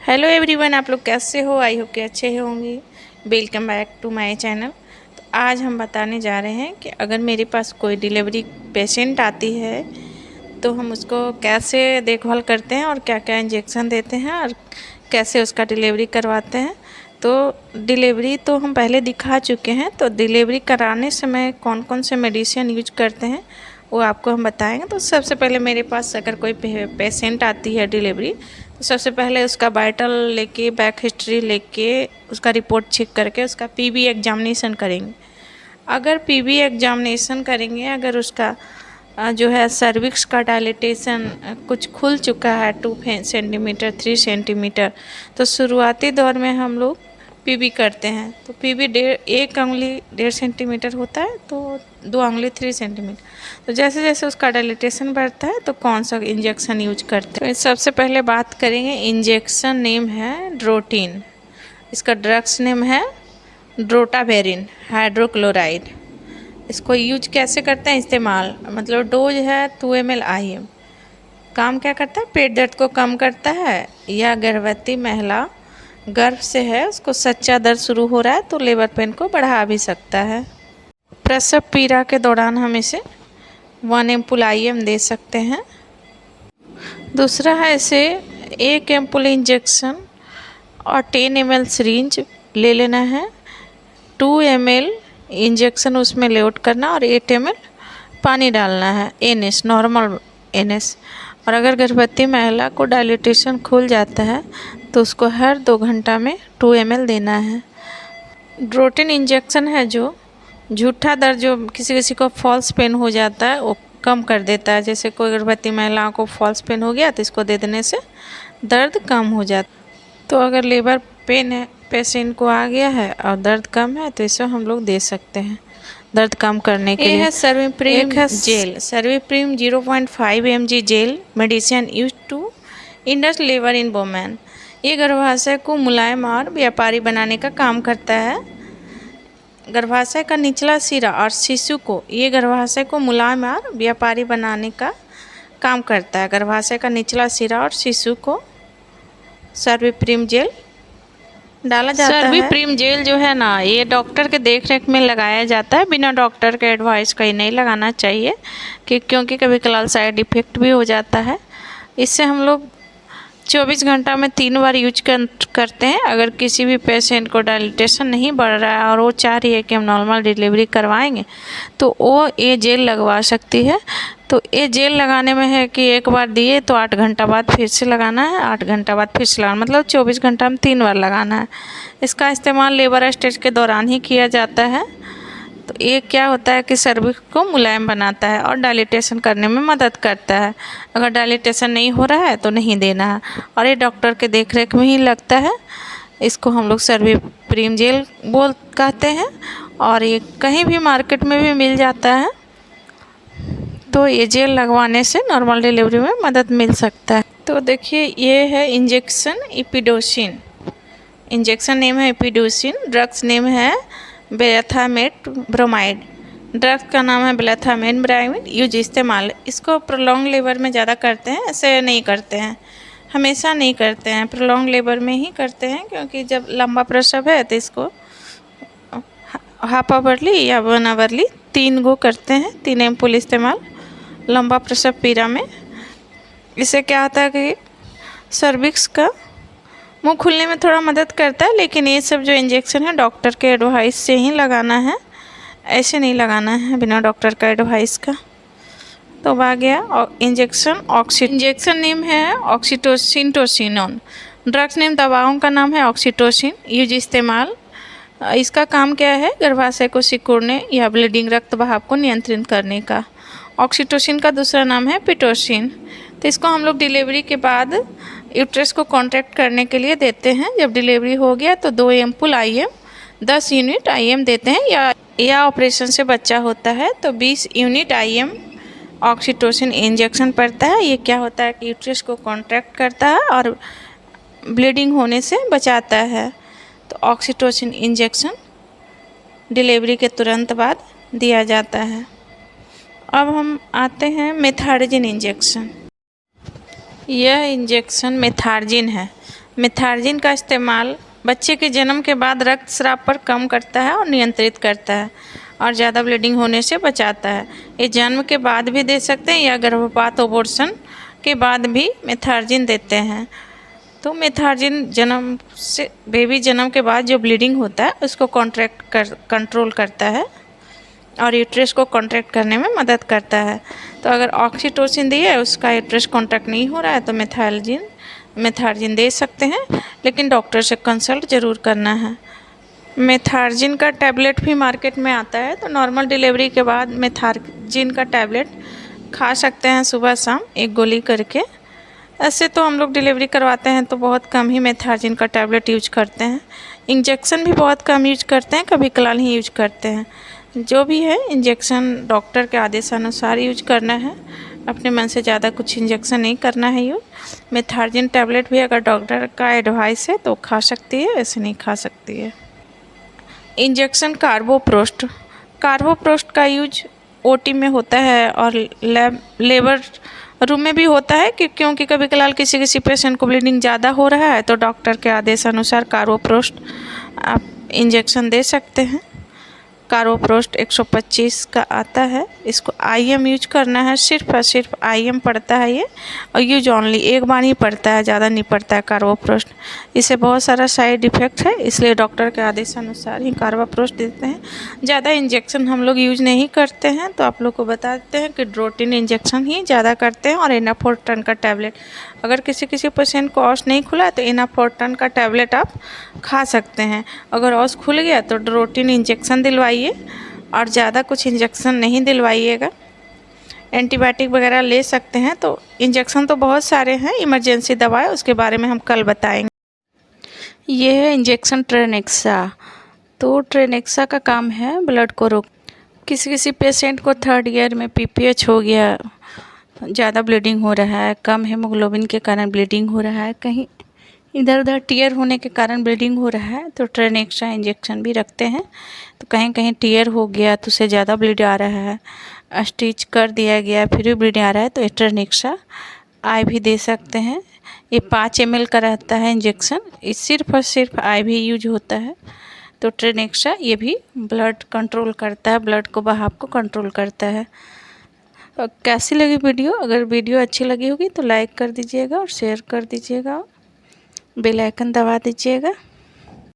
Hello everyone, आप लोग कैसे हो? आई होप कि अच्छे होंगे। Welcome back to my channel. तो आज हम बताने जा रहे हैं कि अगर मेरे पास कोई डिलीवरी पेशेंट आती है तो हम उसको कैसे देखभाल करते हैं और क्या क्या इंजेक्शन देते हैं और कैसे उसका डिलीवरी करवाते हैं। तो डिलीवरी तो हम पहले दिखा चुके हैं, तो डिलीवरी कराने समय कौन कौन से मेडिसिन यूज करते हैं वो आपको हम बताएंगे। तो सबसे पहले मेरे पास अगर कोई पेशेंट आती है डिलीवरी, तो सबसे पहले उसका वाइटल लेके, बैक हिस्ट्री लेके, उसका रिपोर्ट चेक करके उसका पीबी एग्जामिनेशन करेंगे। अगर पीबी एग्जामिनेशन करेंगे, अगर उसका जो है सर्विक्स का डायलिटेशन कुछ खुल चुका है 2 सेंटीमीटर 3 सेंटीमीटर, तो शुरुआती दौर में हम लोग पीबी करते हैं। तो पीबी 1 उंगली 1.5 सेंटीमीटर होता है, तो 2 उंगली 3 सेंटीमीटर। तो जैसे जैसे उसका डायलिटेशन बढ़ता है तो कौन सा इंजेक्शन यूज करते हैं। तो सबसे पहले बात करेंगे, इंजेक्शन नेम है ड्रोटीन, इसका ड्रग्स नेम है ड्रोटावेरिन हाइड्रोक्लोराइड। इसको यूज कैसे करते हैं, इस्तेमाल मतलब डोज है 2 ml IM। काम क्या करता है, पेट दर्द को कम करता है, या गर्भवती महिला गर्भ से है उसको सच्चा दर्द शुरू हो रहा है तो लेबर पेन को बढ़ा भी सकता है। प्रसव पीड़ा के दौरान हम इसे 1 एम्पुल IM दे सकते हैं। दूसरा है, इसे 1 एम्पुल इंजेक्शन और 10 ml सिरिंज ले लेना है। 2 ml इंजेक्शन उसमें लोड करना और 8 ml पानी डालना है, NS नॉर्मल NS। और अगर गर्भवती महिला को डायलिटेशन खुल जाता है तो उसको हर 2 घंटा में 2 ml देना है। ड्रोटिन इंजेक्शन है जो झूठा दर्द, जो किसी किसी को फॉल्स पेन हो जाता है, वो कम कर देता है। जैसे कोई गर्भवती महिलाओं को फॉल्स पेन हो गया तो इसको दे देने से दर्द कम हो जाता। तो अगर लेबर पेन है, पेशेंट को आ गया है और दर्द कम है, तो इसे हम लोग दे सकते हैं दर्द कम करने के लिए। है Cerviprime gel, Cerviprime 0.5 mg gel medicine use to induce labour in women. ये गर्भाशय को मुलायम और व्यापारी बनाने का काम करता है। गर्भाशय का निचला सिरा और शिशु को, ये गर्भाशय को मुलायम और व्यापारी बनाने का काम करता है। गर्भाशय का निचला सिरा और शिशु को सर्विप्रिम जेल डाला जाता है। सर्विप्रिम जेल जो है ना, ये डॉक्टर के देख रेख में लगाया जाता है, बिना डॉक्टर के एडवाइस का ही नहीं लगाना चाहिए क्योंकि कभी कभार साइड इफ़ेक्ट भी हो जाता है। इससे हम लोग 24 घंटा में 3 बार यूज करते हैं। अगर किसी भी पेशेंट को डायलिटेशन नहीं बढ़ रहा है और वो चाह रही है कि हम नॉर्मल डिलीवरी करवाएंगे, तो वो ये जेल लगवा सकती है। तो ये जेल लगाने में है कि एक बार दिए तो 8 घंटा बाद फिर से लगाना है, 8 घंटा बाद फिर से लगाना, मतलब 24 घंटा में 3 बार लगाना है। इसका इस्तेमाल लेबर स्टेज के दौरान ही किया जाता है। तो ये क्या होता है कि सर्विक्स को मुलायम बनाता है और डायलिटेशन करने में मदद करता है। अगर डायलिटेशन नहीं हो रहा है तो नहीं देना है, और ये डॉक्टर के देखरेख में ही लगता है। इसको हम लोग सर्विप्रिम जेल कहते हैं, और ये कहीं भी मार्केट में भी मिल जाता है। तो ये जेल लगवाने से नॉर्मल डिलीवरी में मदद मिल सकता है। तो देखिए, ये है इंजेक्शन इपिडोसिन। इंजेक्शन नेम है इपिडोसिन, ड्रग्स नेम है बेथामेट ब्रोमाइड। ड्रग्स का नाम है बेथामेट ब्रोमाइड। यूज इस्तेमाल, इसको प्रोलॉन्ग लेबर में ज़्यादा करते हैं, ऐसे नहीं करते हैं, हमेशा नहीं करते हैं, प्रोलॉन्ग लेबर में ही करते हैं। क्योंकि जब लंबा प्रसव है तो इसको हाफ आवरली या 1 आवरली 3 गो करते हैं, 3 एम्पुल इस्तेमाल लंबा प्रसव पीड़ा में। इससे क्या होता है कि सर्विक्स का मुंह खुलने में थोड़ा मदद करता है। लेकिन ये सब जो इंजेक्शन है डॉक्टर के एडवाइस से ही लगाना है, ऐसे नहीं लगाना है बिना डॉक्टर का एडवाइस का। तो आ गया इंजेक्शन इंजेक्शन नेम है ऑक्सीटोसिन टोसिनोन। ड्रग्स नेम, दवाओं का नाम है ऑक्सीटोसिन। यूज इस्तेमाल, इसका काम क्या है, गर्भाशय को सिकुड़ने या ब्लीडिंग रक्त बहाव को नियंत्रित करने का। ऑक्सीटोसिन का दूसरा नाम है पिटोसिन। तो इसको हम लोग डिलीवरी के बाद यूट्रस को कॉन्ट्रैक्ट करने के लिए देते हैं। जब डिलीवरी हो गया तो 2 एम्पुल IM 10 यूनिट IM देते हैं, या ऑपरेशन से बच्चा होता है तो 20 यूनिट IM ऑक्सीटोसिन इंजेक्शन पड़ता है। ये क्या होता है कि यूट्रस को कॉन्ट्रैक्ट करता है और ब्लीडिंग होने से बचाता है। तो ऑक्सीटोसिन इंजेक्शन डिलीवरी के तुरंत बाद दिया जाता है। अब हम आते हैं मेथार्जिन इंजेक्शन। यह इंजेक्शन मेथार्जिन है। मेथार्जिन का इस्तेमाल बच्चे के जन्म के बाद रक्तस्राव पर कम करता है और नियंत्रित करता है और ज़्यादा ब्लीडिंग होने से बचाता है। ये जन्म के बाद भी दे सकते हैं या गर्भपात अबॉर्शन के बाद भी मेथार्जिन देते हैं। तो मेथार्जिन जन्म से बेबी जन्म के बाद जो ब्लीडिंग होता है उसको कंट्रोल करता है और यूट्रस को कॉन्ट्रैक्ट करने में मदद करता है। तो अगर ऑक्सीटोसिन दिए उसका यूट्रस कॉन्ट्रैक्ट नहीं हो रहा है तो मेथार्जिन दे सकते हैं, लेकिन डॉक्टर से कंसल्ट ज़रूर करना है। मेथार्जिन का टैबलेट भी मार्केट में आता है, तो नॉर्मल डिलीवरी के बाद मेथार्जिन का टैबलेट खा सकते हैं सुबह शाम एक गोली करके। ऐसे तो हम लोग डिलीवरी करवाते हैं तो बहुत कम ही मेथार्जिन का टैबलेट यूज करते हैं। इंजेक्शन भी बहुत कम यूज करते हैं, कभी कभार ही यूज करते हैं। जो भी है इंजेक्शन डॉक्टर के आदेशानुसार यूज करना है, अपने मन से ज़्यादा कुछ इंजेक्शन नहीं करना है यूज। मेथार्जिन टैबलेट भी अगर डॉक्टर का एडवाइस है तो खा सकती है, वैसे नहीं खा सकती है। इंजेक्शन कार्बोप्रोस्ट का यूज ओटी में होता है और लेबर रूम में भी होता है क्योंकि कभी कभार किसी पेशेंट को ब्लीडिंग ज़्यादा हो रहा है तो डॉक्टर के आदेशानुसार कार्बोप्रोस्ट आप इंजेक्शन दे सकते हैं। कार्बोप्रोस्ट 125 का आता है, इसको IM यूज करना है, सिर्फ और सिर्फ IM पड़ता है ये, और यूज ऑनली एक बार ही पड़ता है, ज़्यादा नहीं पड़ता है कार्बोप्रोस्ट। इससे बहुत सारा साइड इफ़ेक्ट है, इसलिए डॉक्टर के आदेशानुसार ही कार्बोप्रोस्ट देते हैं। ज़्यादा इंजेक्शन हम लोग यूज नहीं करते हैं, तो आप लोग को बता देते हैं कि ड्रोटिन इंजेक्शन ही ज़्यादा करते हैं और इनाफोर्टन का टैबलेट। अगर किसी पेशेंट को ऑस नहीं खुला तो इनाफोर्टन का टैबलेट आप खा सकते हैं। अगर ऑस खुल गया तो ड्रोटिन इंजेक्शन दिलवाइए और ज़्यादा कुछ इंजेक्शन नहीं दिलवाइएगा। एंटीबायोटिक वगैरह ले सकते हैं। तो इंजेक्शन तो बहुत सारे हैं, इमरजेंसी दवाएं उसके बारे में हम कल बताएंगे। ये है इंजेक्शन ट्रेनेक्सा। तो ट्रेनेक्सा का काम है ब्लड को रोक। किसी पेशेंट को 3rd ईयर में PPH हो गया, ज़्यादा ब्लीडिंग हो रहा है, कम हेमोग्लोबिन के कारण ब्लीडिंग हो रहा है, कहीं इधर उधर टीयर होने के कारण ब्लीडिंग हो रहा है, तो ट्रेनेक्सा इंजेक्शन भी रखते हैं। तो कहीं टीयर हो गया तो उससे ज़्यादा ब्लीड आ रहा है, स्टिच कर दिया गया फिर भी ब्लीड आ रहा है, तो ट्रेनेक्सा IV दे सकते हैं। ये 5 ml का रहता है इंजेक्शन, ये सिर्फ और सिर्फ IV यूज होता है। तो ट्रेनेक्सा ये भी ब्लड कंट्रोल करता है, ब्लड को बहाव को कंट्रोल करता है। कैसी लगी वीडियो? अगर वीडियो अच्छी लगी होगी तो लाइक कर दीजिएगा और शेयर कर दीजिएगा, बेल आइकन दबा दीजिएगा।